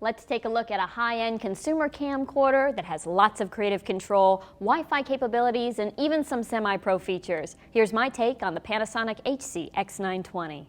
Let's take a look at a high-end consumer camcorder that has lots of creative control, Wi-Fi capabilities, and even some semi-pro features. Here's my take on the Panasonic HC-X920.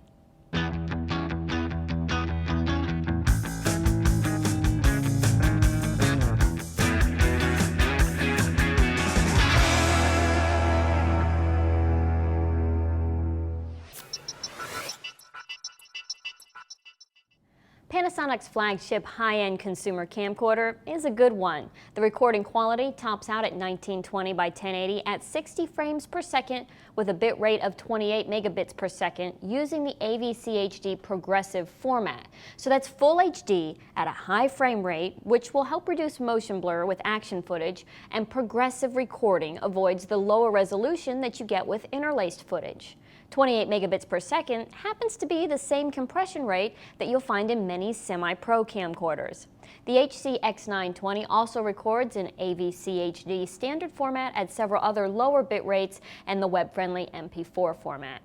Panasonic's flagship high-end consumer camcorder is a good one. The recording quality tops out at 1920 by 1080 at 60 frames per second with a bit rate of 28 megabits per second using the AVCHD progressive format. So that's full HD at a high frame rate, which will help reduce motion blur with action footage, and progressive recording avoids the lower resolution that you get with interlaced footage. 28 megabits per second happens to be the same compression rate that you'll find in many semi-pro camcorders. The HC-X920 also records in AVCHD standard format at several other lower bit rates and the web-friendly MP4 format.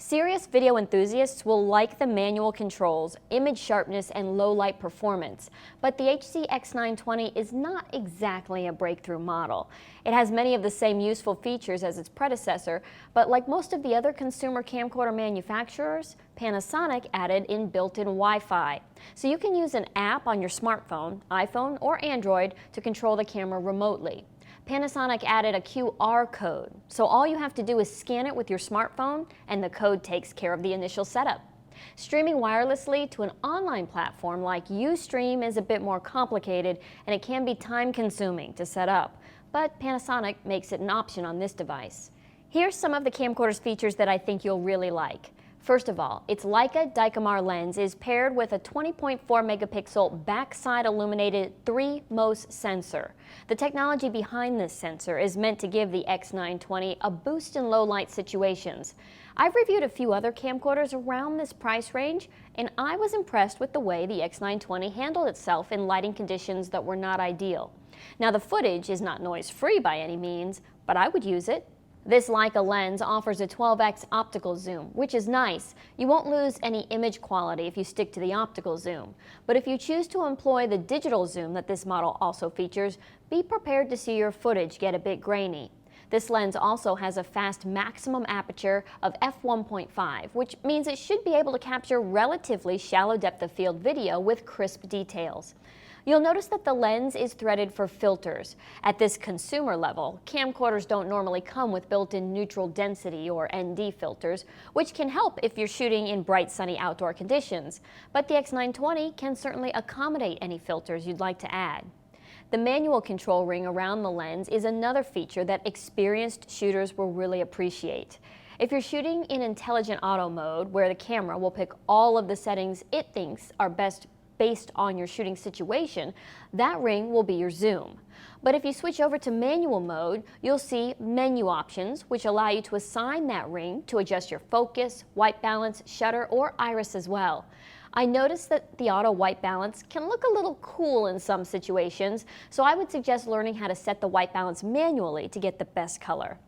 Serious video enthusiasts will like the manual controls, image sharpness, and low light performance, but the HC-X920 is not exactly a breakthrough model. It has many of the same useful features as its predecessor, but like most of the other consumer camcorder manufacturers, Panasonic added in built-in Wi-Fi. So you can use an app on your smartphone, iPhone, or Android to control the camera remotely. Panasonic added a QR code, so all you have to do is scan it with your smartphone and the code takes care of the initial setup. Streaming wirelessly to an online platform like Ustream is a bit more complicated and it can be time-consuming to set up, but Panasonic makes it an option on this device. Here's some of the camcorder's features that I think you'll really like. First of all, its Leica Dicomar lens is paired with a 20.4 megapixel backside illuminated 3MOS sensor. The technology behind this sensor is meant to give the X920 a boost in low light situations. I've reviewed a few other camcorders around this price range, and I was impressed with the way the X920 handled itself in lighting conditions that were not ideal. Now, the footage is not noise-free by any means, but I would use it. This Leica lens offers a 12x optical zoom, which is nice. You won't lose any image quality if you stick to the optical zoom. But if you choose to employ the digital zoom that this model also features, be prepared to see your footage get a bit grainy. This lens also has a fast maximum aperture of f1.5, which means it should be able to capture relatively shallow depth of field video with crisp details. You'll notice that the lens is threaded for filters. At this consumer level, camcorders don't normally come with built-in neutral density or ND filters, which can help if you're shooting in bright sunny outdoor conditions. But the X920 can certainly accommodate any filters you'd like to add. The manual control ring around the lens is another feature that experienced shooters will really appreciate. If you're shooting in intelligent auto mode, where the camera will pick all of the settings it thinks are best based on your shooting situation, that ring will be your zoom. But if you switch over to manual mode, you'll see menu options which allow you to assign that ring to adjust your focus, white balance, shutter, or iris as well. I noticed that the auto white balance can look a little cool in some situations, so I would suggest learning how to set the white balance manually to get the best color.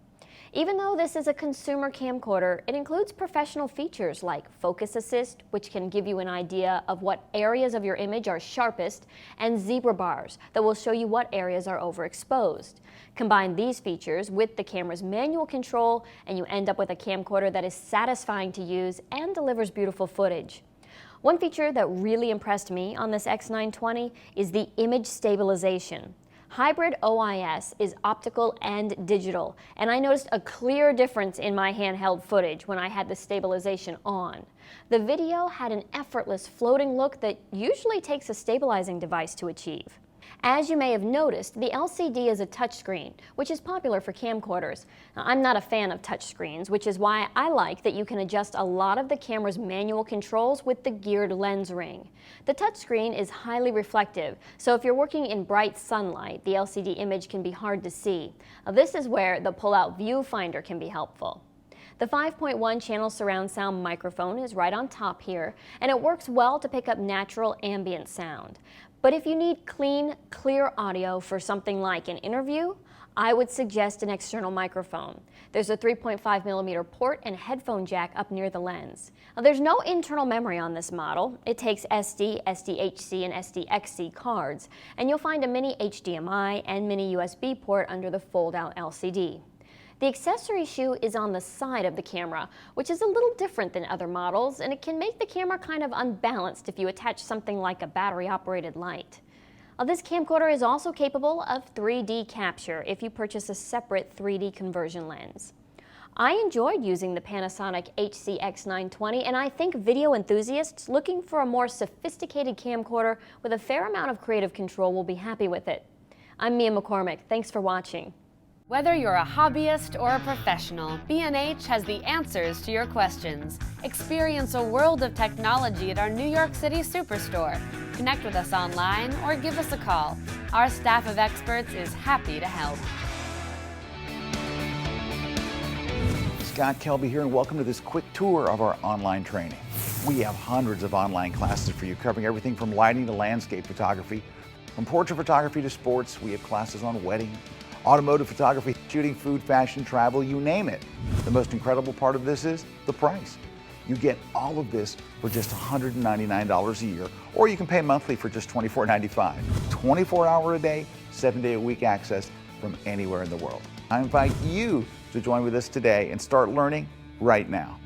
Even though this is a consumer camcorder, it includes professional features like focus assist, which can give you an idea of what areas of your image are sharpest, and zebra bars that will show you what areas are overexposed. Combine these features with the camera's manual control and you end up with a camcorder that is satisfying to use and delivers beautiful footage. One feature that really impressed me on this X920 is the image stabilization. Hybrid O.I.S is optical and digital, and I noticed a clear difference in my handheld footage when I had the stabilization on. The video had an effortless floating look that usually takes a stabilizing device to achieve. As you may have noticed, the LCD is a touchscreen, which is popular for camcorders. Now, I'm not a fan of touchscreens, which is why I like that you can adjust a lot of the camera's manual controls with the geared lens ring. The touchscreen is highly reflective, so if you're working in bright sunlight, the LCD image can be hard to see. Now, this is where the pull-out viewfinder can be helpful. The 5.1 channel surround sound microphone is right on top here, and it works well to pick up natural ambient sound. But if you need clean, clear audio for something like an interview, I would suggest an external microphone. There's a 3.5mm port and headphone jack up near the lens. Now, there's no internal memory on this model. It takes SD, SDHC, and SDXC cards, and you'll find a mini HDMI and mini USB port under the fold-out LCD. The accessory shoe is on the side of the camera, which is a little different than other models, and it can make the camera kind of unbalanced if you attach something like a battery-operated light. This camcorder is also capable of 3D capture if you purchase a separate 3D conversion lens. I enjoyed using the Panasonic HC-X920, and I think video enthusiasts looking for a more sophisticated camcorder with a fair amount of creative control will be happy with it. I'm Mia McCormick. Thanks for watching. Whether you're a hobbyist or a professional, B&H has the answers to your questions. Experience a world of technology at our New York City Superstore. Connect with us online or give us a call. Our staff of experts is happy to help. Scott Kelby here, and welcome to this quick tour of our online training. We have hundreds of online classes for you, covering everything from lighting to landscape photography. From portrait photography to sports, we have classes on wedding, automotive photography, shooting, food, fashion, travel, you name it. The most incredible part of this is the price. You get all of this for just $199 a year, or you can pay monthly for just $24.95. 24-hour a day, 7-day a week access from anywhere in the world. I invite you to join with us today and start learning right now.